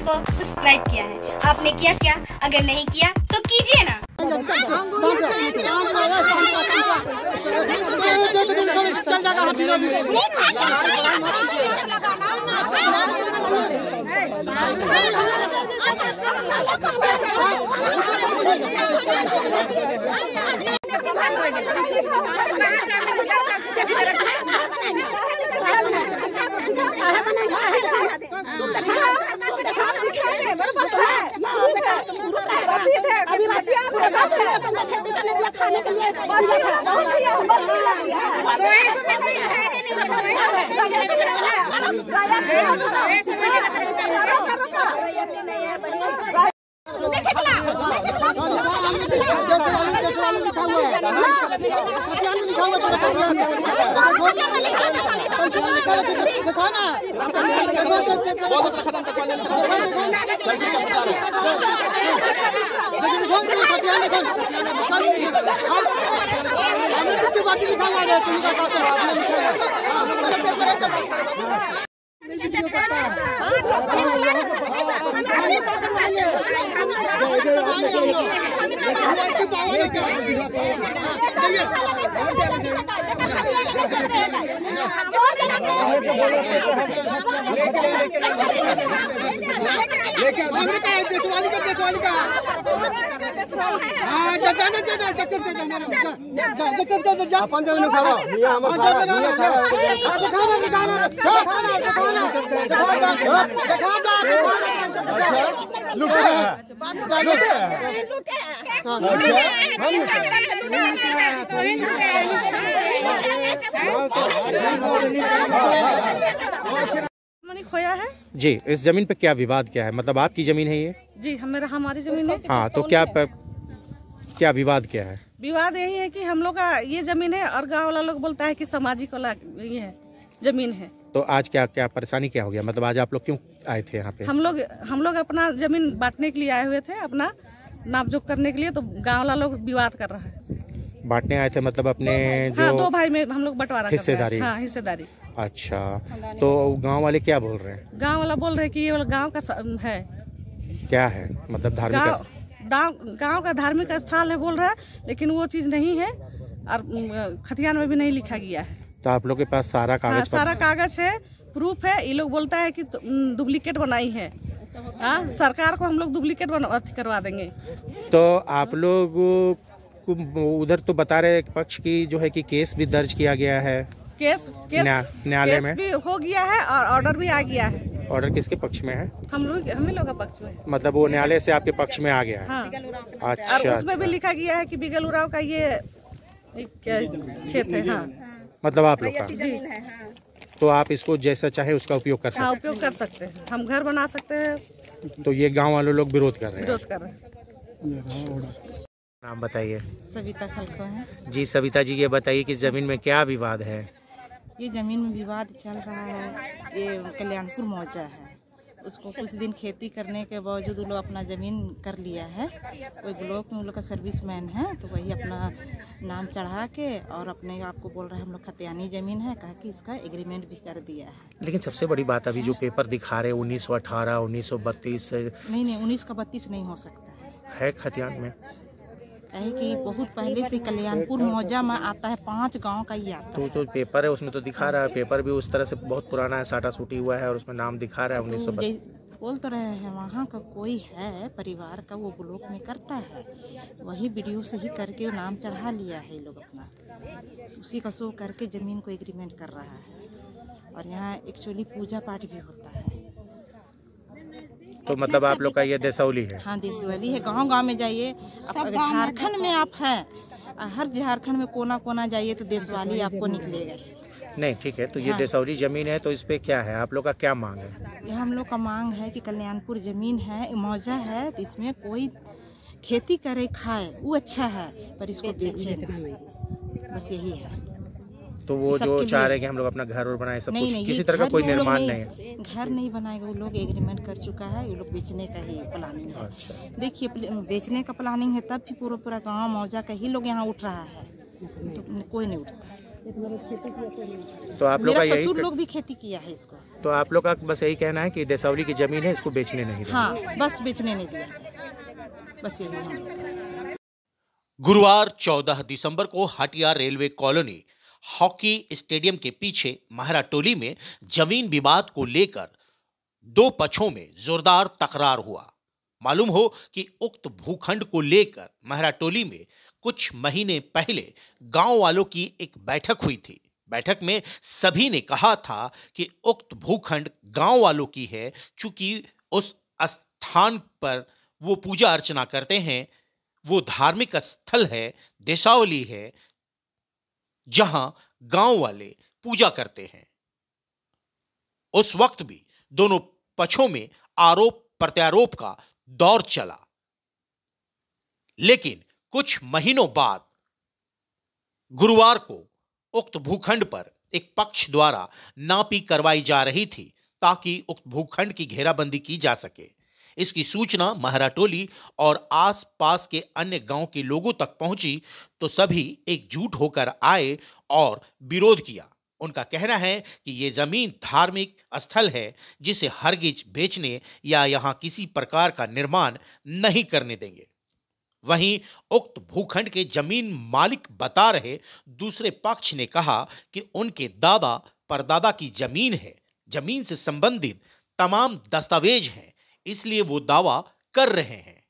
को सब्सक्राइब किया है। आपने किया क्या? अगर नहीं किया तो कीजिए ना। अपन जब खावा मियां हमर खावा मियां अच्छा लुटे खोया है जी। इस जमीन पे क्या विवाद क्या है? मतलब आपकी जमीन है ये? जी, हमारी जमीन है। हाँ, तो क्या विवाद क्या है? विवाद यही है कि हम लोग का ये जमीन है और गांव वाला लोग बोलता है कि सामाजिक वाला ये है जमीन है। तो आज क्या परेशानी क्या हो गया? मतलब आज आप लोग क्यों आए थे यहाँ पे? हम लोग अपना जमीन बांटने के लिए आए हुए थे, अपना नापजोख करने के लिए। तो गांव वाला लोग विवाद कर रहा है। बांटने आए थे मतलब अपने जो हाँ, 2 भाई में हम लोग बंटवारा हिस्सेदारी। हाँ, हिस्सेदारी। अच्छा, तो गांव वाले क्या बोल रहे हैं? गांव वाला बोल रहे हैं कि ये वाला गांव का है। क्या है? मतलब धार्मिक गांव का धार्मिक स्थल है बोल रहा है, लेकिन वो चीज नहीं है और खतियान में भी नहीं लिखा गया है। तो आप लोग के पास सारा कागज? हाँ, सारा कागज है, प्रूफ है। ये लोग बोलता है कि डुप्लीकेट बनाई है। हाँ, सरकार को हम लोग डुप्लीकेट करवा देंगे। तो आप लोग उधर तो बता रहे पक्ष की जो है कि केस भी दर्ज किया गया है। न्यायालय में भी हो गया है और ऑर्डर भी आ गया है। ऑर्डर किसके पक्ष में है? हम लोग का पक्ष में। मतलब वो न्यायालय से आपके पक्ष में आ गया है। हाँ। अच्छा, और उसमें भी लिखा गया है कि बिगल उराव का ये खेत है। हाँ, मतलब आप लोग का। तो आप इसको जैसा चाहे उसका उपयोग कर सकते हैं। उपयोग कर सकते हैं, हम घर बना सकते हैं। तो ये गांव वाले लोग विरोध कर रहे हैं। नाम बताइए। सविता खलको है जी। सविता जी, ये बताइए कि जमीन में क्या विवाद है? ये जमीन में विवाद चल रहा है। ये कल्याणपुर मौजा है, उसको कुछ दिन खेती करने के बावजूद वो लोग अपना ज़मीन कर लिया है। कोई ब्लॉक में उन लोग का सर्विसमैन है, तो वही अपना नाम चढ़ा के और अपने आप को बोल रहा है हम लोग खतियानी ज़मीन है, कहा कि इसका एग्रीमेंट भी कर दिया है। लेकिन सबसे बड़ी बात अभी जो पेपर दिखा रहे 1918, 1932 नहीं, 1932 नहीं हो सकता है खतियान में। कहे कि बहुत पहले से कल्याणपुर मौजा में आता है, 5 गांव का ही आता है। तो पेपर है उसमें तो दिखा रहा है, पेपर भी उस तरह से बहुत पुराना है, साटा सूटी हुआ है और उसमें नाम दिखा रहा है 1932। बोल तो रहे हैं वहाँ का कोई है परिवार का, वो ब्लॉक में करता है, वही वीडियो से ही करके नाम चढ़ा लिया है लोग अपना, उसी का शो करके ज़मीन को एग्रीमेंट कर रहा है। और यहाँ एक्चुअली पूजा पाठ भी होता है। तो मतलब आप लोग का ये देसौली है? हाँ, देसौली है। गांव गांव में जाइए, झारखंड में आप हैं, हर झारखंड में कोना कोना जाइए तो देसवाली आपको निकलेगा। नहीं, ठीक है। तो ये देसौली जमीन है, तो इस पे क्या है? आप लोग का क्या मांग है? ये हम लोग का मांग है कि कल्याणपुर जमीन है, मौजा है, तो इसमें कोई खेती करे खाए वो अच्छा है, पर इसको बेचे नहीं, बस यही है। तो वो जो चाह रहे हैं कि हम लोग अपना घर और बनाए, सब कुछ, किसी तरह का कोई निर्माण नहीं है। घर नहीं बनाएगा, वो लोग एग्रीमेंट कर चुका है, वो लोग बेचने का ही प्लानिंग है। अच्छा। देखिए, बेचने का प्लानिंग है तब भी पूरा गांव मौजा का ही लोग यहाँ उठ रहा है, तो कोई नहीं उठता। तो आप लोग का मेरा यही ससुर लोग भी खेती किया है इसको। तो आप लोग का बस यही कहना है कि देसावली की जमीन है, इसको बेचने नहीं देना। हाँ, बस बेचने नहीं दिया जाए, बस यही हम। गुरुवार 14 दिसंबर को Hatia railway colony hockey stadium के पीछे महराटोली में जमीन विवाद को लेकर दो पक्षों में जोरदार तकरार हुआ। मालूम हो कि उक्त भूखंड को लेकर महराटोली में कुछ महीने पहले गांव वालों की एक बैठक हुई थी। बैठक में सभी ने कहा था कि उक्त भूखंड गांव वालों की है, चूंकि उस स्थान पर वो पूजा अर्चना करते हैं, वो धार्मिक स्थल है, देसावली है, जहां गांव वाले पूजा करते हैं। उस वक्त भी दोनों पक्षों में आरोप प्रत्यारोप का दौर चला, लेकिन कुछ महीनों बाद गुरुवार को उक्त भूखंड पर एक पक्ष द्वारा नापी करवाई जा रही थी ताकि उक्त भूखंड की घेराबंदी की जा सके। इसकी सूचना महराटोली और आसपास के अन्य गांव के लोगों तक पहुंची तो सभी एकजुट होकर आए और विरोध किया। उनका कहना है कि ये जमीन धार्मिक स्थल है, जिसे हरगिज बेचने या यहां किसी प्रकार का निर्माण नहीं करने देंगे। वहीं उक्त भूखंड के जमीन मालिक बता रहे दूसरे पक्ष ने कहा कि उनके दादा परदादा की जमीन है, जमीन से संबंधित तमाम दस्तावेज हैं, इसलिए वो दावा कर रहे हैं।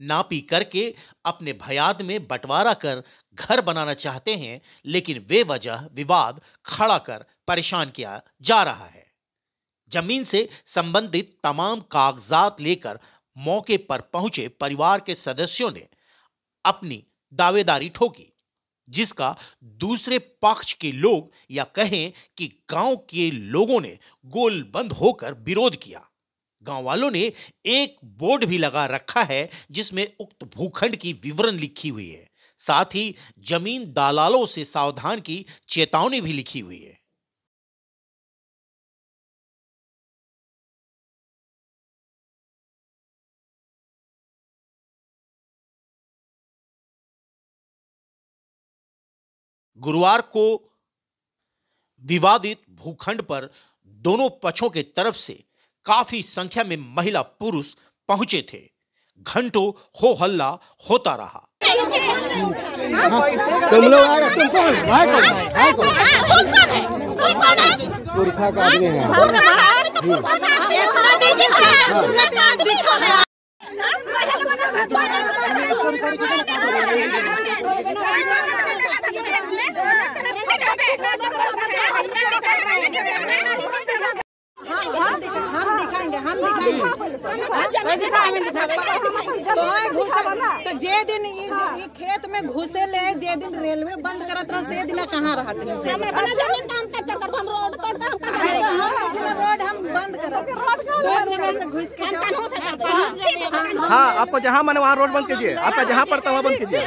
नापी करके अपने भयाद में बंटवारा कर घर बनाना चाहते हैं, लेकिन बेवजह विवाद खड़ा कर परेशान किया जा रहा है। जमीन से संबंधित तमाम कागजात लेकर मौके पर पहुंचे परिवार के सदस्यों ने अपनी दावेदारी ठोकी, जिसका दूसरे पक्ष के लोग या कहें कि गांव के लोगों ने गोलबंद होकर विरोध किया। गांव वालों ने एक बोर्ड भी लगा रखा है जिसमें उक्त भूखंड की विवरण लिखी हुई है, साथ ही जमीन दलालों से सावधान की चेतावनी भी लिखी हुई है। गुरुवार को विवादित भूखंड पर दोनों पक्षों के तरफ से काफी संख्या में महिला पुरुष पहुंचे थे। घंटों हो हल्ला होता रहा। तुम लोग आ रहे, तुम कौन है? पुरखा का आदमी है। तो जे दिन ये खेत में घुसे ले, जे दिन रेलवे बंद करत रहो, से दिन कहाँ रहते हैं? रोड हम बंद करत, घुस के। हाँ, आपको जहाँ मन वहाँ रोड बंद कीजिए, आपका जहाँ पड़ता वहाँ बंद कीजिए।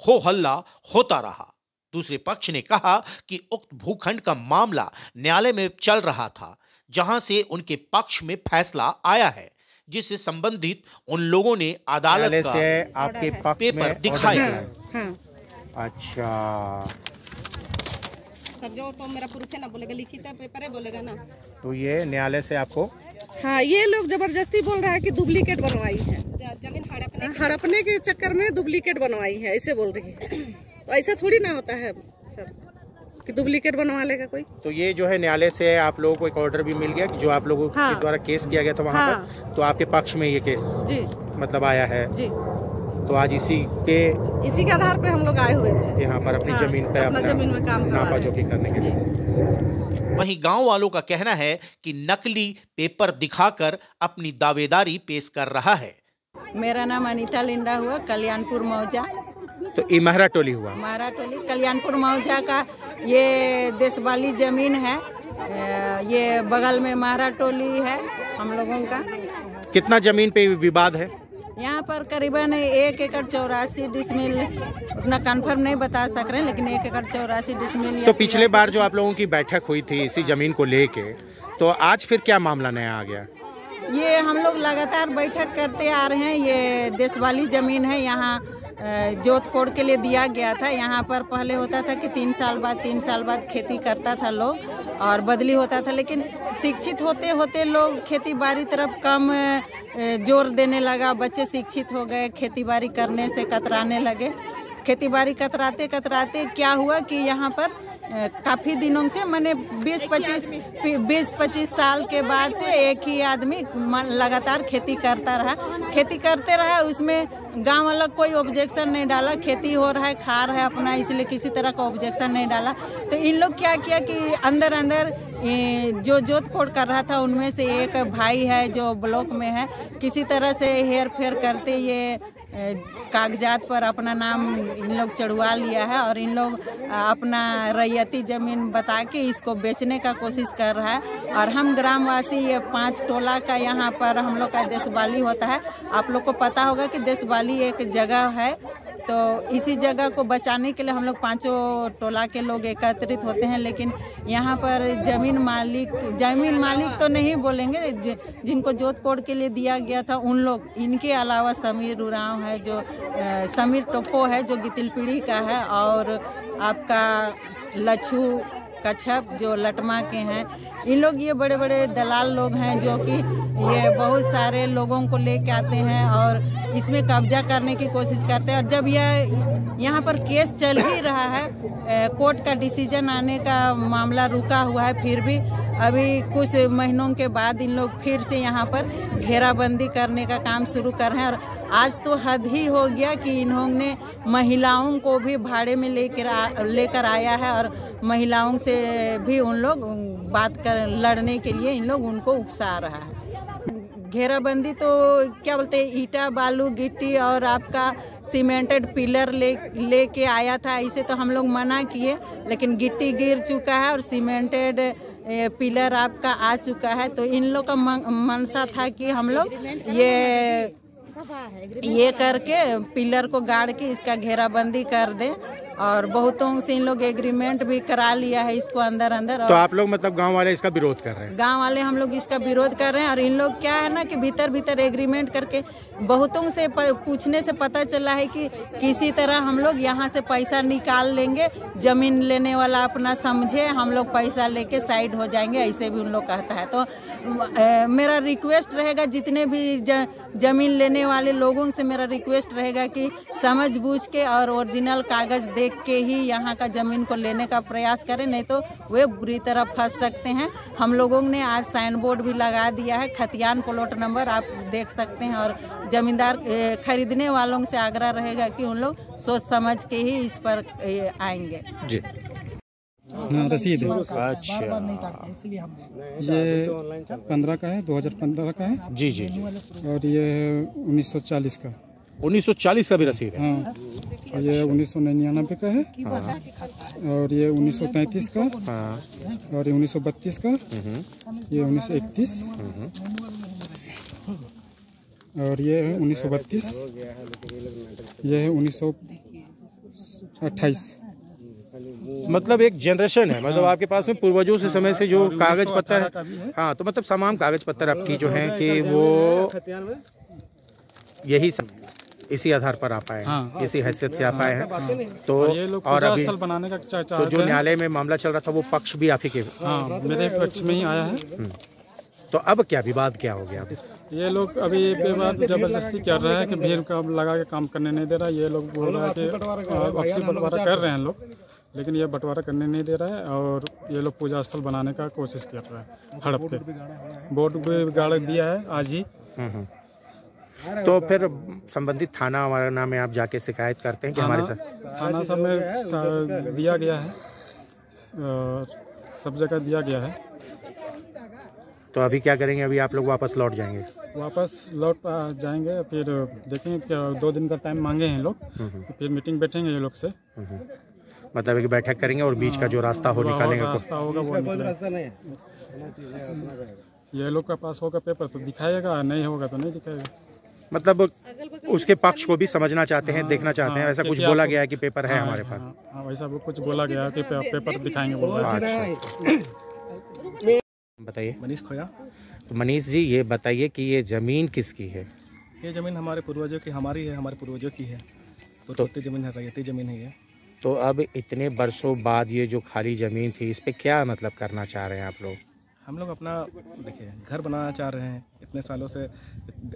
हो हल्ला होता रहा। दूसरे पक्ष ने कहा कि उक्त भूखंड का मामला न्यायालय में चल रहा था, जहां से उनके पक्ष में फैसला आया है, जिससे संबंधित उन लोगों ने अदालत से आपके पक्ष पेपर दिखाया। अच्छा, सर जो तो मेरा प्रूफ है ना, बोलेगा लिखित पेपर है, बोलेगा ना। तो ये न्यायालय से आपको? हाँ, ये लोग जबरदस्ती बोल रहा है कि डुप्लीकेट बनवाई है, जमीन हड़पने के चक्कर में डुप्लीकेट बनवाई है, ऐसे बोल रही है। तो ऐसा थोड़ी ना होता है सर। कि डुप्लीकेट बनवा लेगा कोई। तो ये जो है न्यायालय से आप लोगों को एक ऑर्डर भी मिल गया कि जो आप लोगों के द्वारा केस किया गया था वहाँ पर, तो आपके पक्ष में ये केस जी मतलब आया है जी। तो आज इसी के आधार पे हम लोग आए हुए थे यहाँ पर अपनी जमीन पे अपना जमीन में काम नापाजोकी करने के लिए। वहीं गांव वालों का कहना है कि नकली पेपर दिखाकर अपनी दावेदारी पेश कर रहा है। मेरा नाम अनीता लिंडा हुआ, कल्याणपुर मौजा। तो ये महरा टोली हुआ, महरा टोली कल्याणपुर मौजा का ये देशवाली जमीन है। ये बगल में महरा टोली है हम लोगों का। कितना जमीन पे विवाद है? यहाँ पर करीबन 1 एकड़ 84 डिसमिल, उतना कंफर्म नहीं बता सक रहे हैं, लेकिन 1 एकड़ 84 डिसमिल। तो पिछले बार जो आप लोगों की बैठक हुई थी इसी जमीन को लेके, तो आज फिर क्या मामला नया आ गया? ये हम लोग लगातार बैठक करते आ रहे हैं। ये देशवाली जमीन है, यहाँ जोत कोड़ के लिए दिया गया था। यहाँ पर पहले होता था कि 3 साल बाद खेती करता था लोग और बदली होता था, लेकिन शिक्षित होते होते लोग खेती बाड़ी तरफ कम जोर देने लगा। बच्चे शिक्षित हो गए, खेती बाड़ी करने से कतराने लगे। खेती बाड़ी कतराते कतराते क्या हुआ कि यहाँ पर काफी दिनों से मैंने 20-25 साल के बाद से एक ही आदमी लगातार खेती करते रहा। उसमें गांव वालों कोई ऑब्जेक्शन नहीं डाला। खेती हो रहा है, खा रहा है अपना, इसलिए किसी तरह का ऑब्जेक्शन नहीं डाला। तो इन लोग क्या किया कि अंदर जो जोत कोड़ कर रहा था उनमें से एक भाई है जो ब्लॉक में है, किसी तरह से हेर फेर करते ये कागजात पर अपना नाम इन लोग चढ़वा लिया है और इन लोग अपना रैयती जमीन बता के इसको बेचने का कोशिश कर रहा है। और हम ग्रामवासी ये 5 टोला का यहाँ पर हम लोग का देशवाली होता है। आप लोग को पता होगा कि देशवाली एक जगह है, तो इसी जगह को बचाने के लिए हम लोग 5 टोला के लोग एकत्रित होते हैं। लेकिन यहाँ पर जमीन मालिक तो नहीं बोलेंगे, जिनको जोत कोड़ के लिए दिया गया था उन लोग, इनके अलावा समीर उरांव है, जो समीर टोप्पो है जो गितिलपीड़ी का है, और आपका लच्छू कच्छप जो लटमा के हैं। इन लोग ये बड़े बड़े दलाल लोग हैं जो कि ये बहुत सारे लोगों को लेके आते हैं और इसमें कब्जा करने की कोशिश करते हैं। और जब यह यहाँ पर केस चल ही रहा है, कोर्ट का डिसीजन आने का मामला रुका हुआ है, फिर भी अभी कुछ महीनों के बाद इन लोग फिर से यहाँ पर घेराबंदी करने का काम शुरू कर रहे हैं। और आज तो हद ही हो गया कि इन्होंने महिलाओं को भी भाड़े में लेकर आया है और महिलाओं से भी उन लोग लड़ने के लिए इन लोग उनको उकसा रहा है। घेराबंदी तो क्या बोलते हैं, ईटा बालू गिट्टी और आपका सीमेंटेड पिलर लेके आया था। इसे तो हम लोग मना किए, लेकिन गिट्टी गिर चुका है और सीमेंटेड पिलर आपका आ चुका है। तो इन लोग का मनसा था कि हम लोग ये करके पिलर को गाड़ के इसका घेराबंदी कर दें, और बहुतों से इन लोग एग्रीमेंट भी करा लिया है इसको अंदर। तो आप लोग मतलब गांव वाले इसका विरोध कर रहे हैं? गांव वाले हम लोग इसका विरोध कर रहे हैं। और इन लोग क्या है ना कि भीतर एग्रीमेंट करके बहुतों से पूछने से पता चला है कि किसी तरह हम लोग यहाँ से पैसा निकाल लेंगे, जमीन लेने वाला अपना समझे, हम लोग पैसा लेके साइड हो जाएंगे, ऐसे भी उन लोग कहता है। तो मेरा रिक्वेस्ट रहेगा जितने भी जमीन लेने वाले लोगों से मेरा रिक्वेस्ट रहेगा कि समझ बूझ के और ओरिजिनल कागज देख के ही यहाँ का जमीन को लेने का प्रयास करें, नहीं तो वे बुरी तरह फंस सकते हैं। हम लोगों ने आज साइन बोर्ड भी लगा दिया है, खतियान प्लॉट नंबर आप देख सकते हैं। और जमींदार खरीदने वालों से आग्रह रहेगा कि उन लोग सोच समझ के ही इस पर आएंगे। जी रसीद है। अच्छा, ये 15 का है, 2015 का है। जी। और ये 1940 का। 1940 का भी रसीद है? हाँ। और ये 1999 का है। हाँ। और ये 1933 का। हाँ। और ये 1932 का। ये 1931। और ये है 1932। ये है 1928। मतलब एक जनरेशन है, मतलब आपके पास में पूर्वजों से समय से जो कागज पत्तर है। हाँ, तो मतलब तमाम कागज पत्तर आपकी जो है कि वो यही इसी आधार पर आ पाए हैं। हाँ। इसी हैसियत से आ पाए हैं। हाँ। तो और अभी बनाने का तो जो न्यायालय में मामला चल रहा था वो पक्ष भी आप ही के? हाँ, मेरे पक्ष में ही आया है। तो अब क्या विवाद क्या हो गया? ये लोग अभी विवाद जबरदस्ती कर रहे हैं कि भीड़ का लगा के काम करने नहीं दे रहा। ये लोग बोल रहे हैं कि आपसी बंटवारा कर रहे हैं लोग, लेकिन ये बंटवारा करने नहीं दे रहा है और ये लोग पूजा स्थल बनाने का कोशिश कर रहा है। हड़प के बोर्ड भी गाड़ दिया है आज ही। तो फिर संबंधित थाना वाला में आप जाके शिकायत करते हैं कि हमारे साथ? थाना सब में दिया गया है, सब जगह दिया गया है। तो अभी क्या करेंगे? अभी आप लोग वापस लौट जाएंगे? वापस लौट जाएंगे, फिर देखेंगे क्या 2 दिन का टाइम मांगे हैं लोग, फिर मीटिंग बैठेंगे ये लोग से। मतलब एक बैठक करेंगे और बीच का जो रास्ता हो निकालेंगे। रास्ता होगा वो ये लोग का पास होगा पेपर तो दिखाएगा, नहीं होगा तो नहीं दिखाएगा। मतलब उसके पक्ष को भी समझना चाहते हैं, देखना चाहते हैं। ऐसा कुछ बोला गया है कि पेपर है हमारे पास? हाँ, वैसा वो कुछ बोला गया कि पेपर दिखाएंगे बोल रहा है। बताइए। मनीष खोया। तो मनीष जी ये बताइए कि ये ज़मीन किसकी है? ये ज़मीन हमारे पूर्वजों की, हमारी है, हमारे पूर्वजों की है। तो ज़मीन है, रैयती ज़मीन है ये। तो अब इतने बरसों बाद ये जो खाली ज़मीन थी, इस पे क्या मतलब करना चाह रहे हैं आप लोग? हम लोग अपना देखिए घर बनाना चाह रहे हैं। इतने सालों से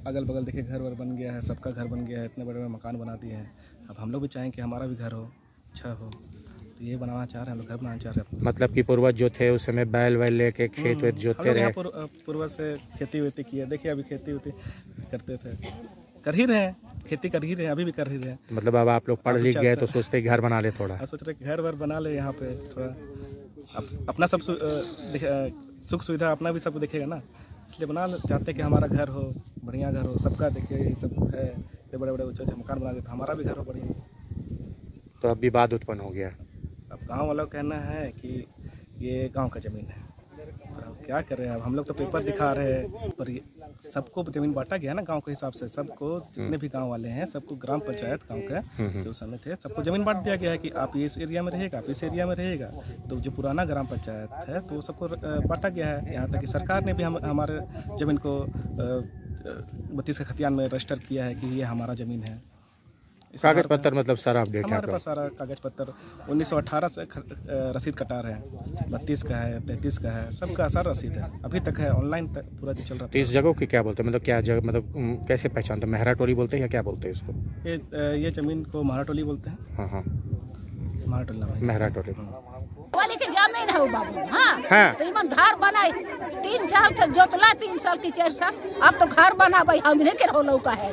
अगल बगल देखिए घर वर बन गया है, सबका घर बन गया है, इतने बड़े बड़े मकान बना दिए हैं। अब हम लोग भी चाहें कि हमारा भी घर हो, अच्छा हो, तो ये बनाना चाह रहे हैं, हम लोग घर बनाना चाह रहे हैं। मतलब कि पूर्वज जो थे उस समय बैल वैल लेके खेत वेत जोतते रहे। पूर्वज से खेती वेती की है। देखिए अभी खेती वेती करते थे, कर ही रहे हैं, खेती कर ही रहे हैं, अभी भी कर ही रहे हैं। मतलब अब आप लोग पढ़ लिख गए तो सोचते घर बना ले थोड़ा? सोच रहे घर वर बना ले, यहाँ पे थोड़ा अपना सब सुख सुविधा अपना भी सब देखेगा ना, इसलिए बना चाहते हैं कि हमारा घर हो, बढ़िया घर हो, सबका देखिए ये सब है, इतने बड़े बड़े ऊँचे मकान बना देते, हमारा भी घर हो बढ़िया। तो अब विवाद उत्पन्न हो गया। अब गांव वालों का कहना है कि ये गांव का ज़मीन है, अब क्या कर रहे हैं? अब हम लोग तो पेपर दिखा रहे हैं, पर सबको ज़मीन बांटा गया ना गांव के हिसाब से। सबको जितने भी गांव वाले हैं, सबको ग्राम पंचायत गांव के जो समय थे, सबको ज़मीन बांट दिया गया है कि आप इस एरिया में रहेगा, आप इस एरिया में रहेगा। तो जो पुराना ग्राम पंचायत है तो सबको बांटा गया है। यहाँ तक कि सरकार ने भी हमारे ज़मीन को 32 का खतियान में रजिस्टर किया है कि ये हमारा ज़मीन है। कागज पत्तर मतलब सारा अपडेट है हमारे पास, सारा कागज पत्तर 1918 से रसीद कटा रहे हैं। 32 का है, 33 का है, सबका सारा रसीद है, अभी तक है, ऑनलाइन पूरा चल रहा है। तो इस जगह की क्या बोलते हैं? मतलब क्या जगह, मतलब कैसे पहचानते हैं? महरा टोली बोलते हैं या क्या बोलते हैं इसको? ये ज़मीन को महरा टोली बोलते हैं। हाँ हाँ, महरा टोली नाम है। महरा टोली वाले के जमीन है वो बाबू। हाँ, हाँ। तो इमन घर बनाए 3 साल से जोतला, 3 साल की 4 साल, अब तो घर बना भाई हमने के रहो का है।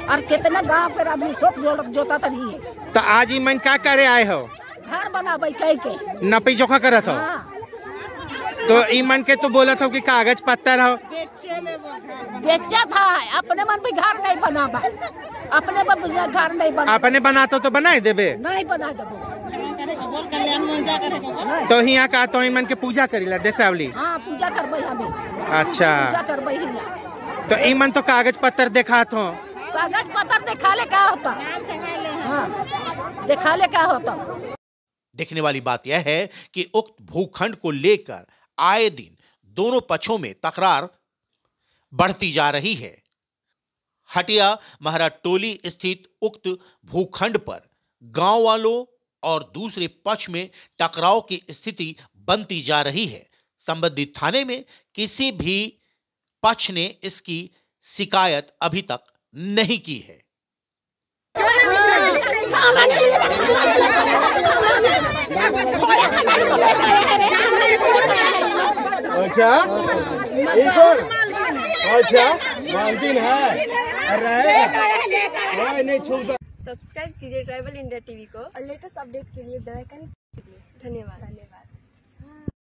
और कितना गांव के आदमी सब जोता तो नहीं है। तो आज ही मन क्या करे आए हो? घर बना भाई कह के नपी जोखा करा था। हाँ। तो ईमन के तो बोला था कि कागज पत्तर हो, बेचा था। अपने मन भी घर नहीं बना भाई, अपने घर नहीं बना। अपने बनाते तो बनाए देबे, नहीं बना देबो। तो यहाँ का तो ईमन के पूजा करीला देसावली। हाँ, पूजा करबई हमें। अच्छा, पूजा करबई हिया। तो ईमन तो कागज पत्तर दिखात हो। कागज पत्तर दिखा ले क्या होता? हाँ, दिखा ले क्या होता? देखने वाली बात यह है कि उक्त भूखंड को लेकर आए दिन दोनों पक्षों में तकरार बढ़ती जा रही है। हटिया महरा टोली स्थित उक्त भूखंड पर गांव वालों और दूसरे पक्ष में टकराव की स्थिति बनती जा रही है। संबंधित थाने में किसी भी पक्ष ने इसकी शिकायत अभी तक नहीं की है। अच्छा, एक और अच्छा मालकिन है, रहेगा नहीं छूटा। सब्सक्राइब कीजिए ट्राइबल इंडिया टीवी को और लेटेस्ट अपडेट के लिए बेल आइकन क्लिक कीजिए। धन्यवाद।